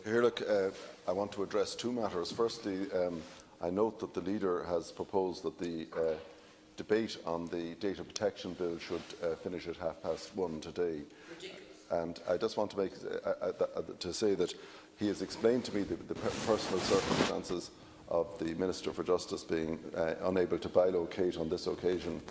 I want to address two matters. Firstly, I note that the Leader has proposed that the debate on the data protection bill should finish at 1:30 today. Ridiculous. And I just want to make to say that he has explained to me the personal circumstances of the Minister for Justice being unable to bilocate on this occasion,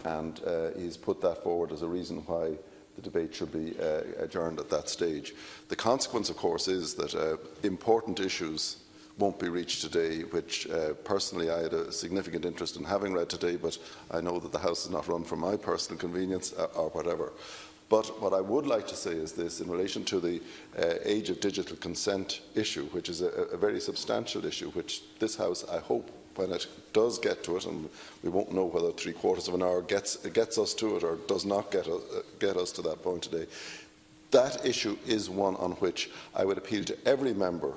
and he's put that forward as a reason why the debate should be adjourned at that stage. The consequence, of course, is that important issues won't be reached today, which personally I had a significant interest in having read today, but I know that the House is not run for my personal convenience or whatever. But what I would like to say is this, in relation to the age of digital consent issue, which is a very substantial issue, which this House, I hope, when it does get to it, and we won't know whether 3/4 of an hour gets us to it or does not get us to that point today, that issue is one on which I would appeal to every member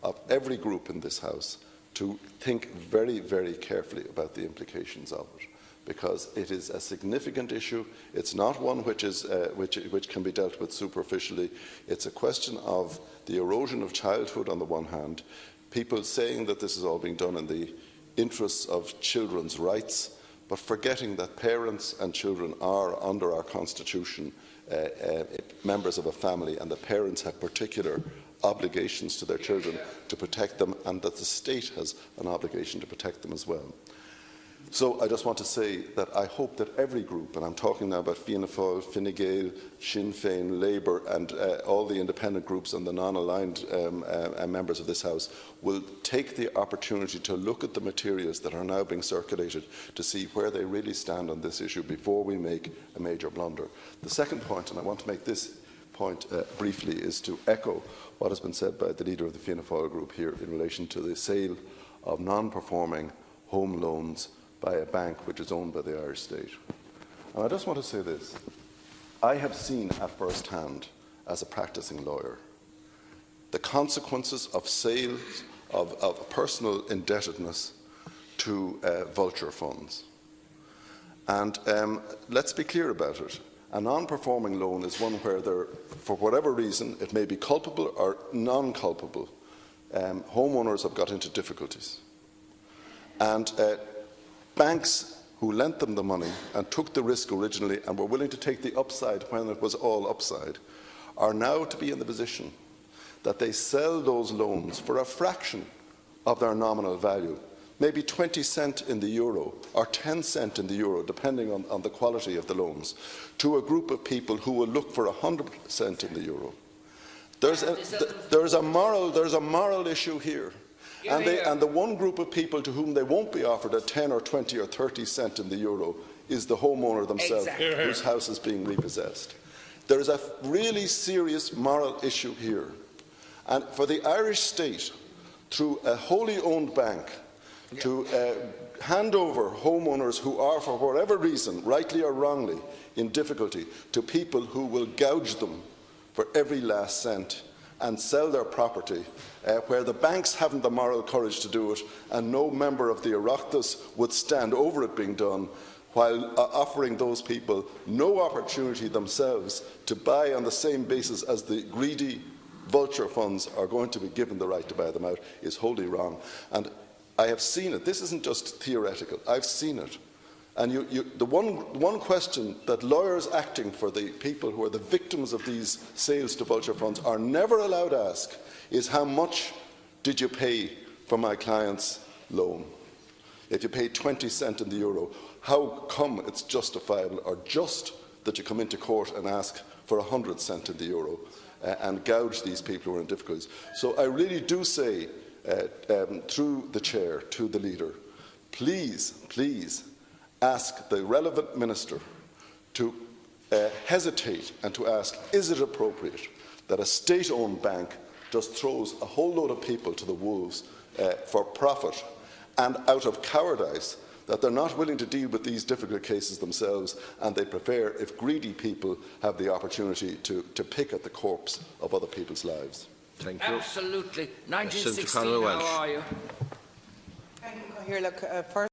of every group in this House to think very, very carefully about the implications of it, because it is a significant issue. It's not one which can be dealt with superficially. It's a question of the erosion of childhood on the one hand, people saying that this is all being done in the interests of children's rights, but forgetting that parents and children are, under our Constitution, members of a family, and the parents have particular obligations to their children to protect them, and that the state has an obligation to protect them as well. So I just want to say that I hope that every group, and I'm talking now about Fianna Fáil, Fine Gael, Sinn Féin, Labour and all the independent groups and the non-aligned members of this House, will take the opportunity to look at the materials that are now being circulated to see where they really stand on this issue before we make a major blunder. The second point, and I want to make this point briefly, is to echo what has been said by the Leader of the Fianna Fáil group here in relation to the sale of non-performing home loans by a bank which is owned by the Irish state. And I just want to say this. I have seen at first hand, as a practising lawyer, the consequences of sales of personal indebtedness to vulture funds. And let's be clear about it. A non-performing loan is one where for whatever reason, it may be culpable or non-culpable, homeowners have got into difficulties. And banks who lent them the money and took the risk originally and were willing to take the upside when it was all upside are now to be in the position that they sell those loans for a fraction of their nominal value, maybe 20 cents in the euro or 10 cents in the euro, depending on the quality of the loans, to a group of people who will look for 100 cents in the euro. There's a moral issue here. And the one group of people to whom they won't be offered a 10 or 20 or 30 cents in the euro is the homeowner themselves, whose house is being repossessed. There is a really serious moral issue here. And for the Irish state, through a wholly owned bank, to hand over homeowners who are, for whatever reason, rightly or wrongly, in difficulty, to people who will gouge them for every last cent and sell their property, where the banks haven't the moral courage to do it, and no member of the Oireachtas would stand over it being done, while offering those people no opportunity themselves to buy on the same basis as the greedy vulture funds are going to be given the right to buy them out, is wholly wrong. And I have seen it. This isn't just theoretical. I've seen it. And the one question that lawyers acting for the people who are the victims of these sales to vulture funds are never allowed to ask is, how much did you pay for my client's loan? If you paid 20 cents in the euro, how come it's justifiable or just that you come into court and ask for 100 cents in the euro and gouge these people who are in difficulties? So I really do say, through the Chair to the Leader, please, please, ask the relevant minister to hesitate and to ask, is it appropriate that a state-owned bank just throws a whole load of people to the wolves for profit, and out of cowardice, that they're not willing to deal with these difficult cases themselves, and they prefer if greedy people have the opportunity to pick at the corpse of other people's lives. Thank you. Absolutely. 1916, how are you? Here, look, first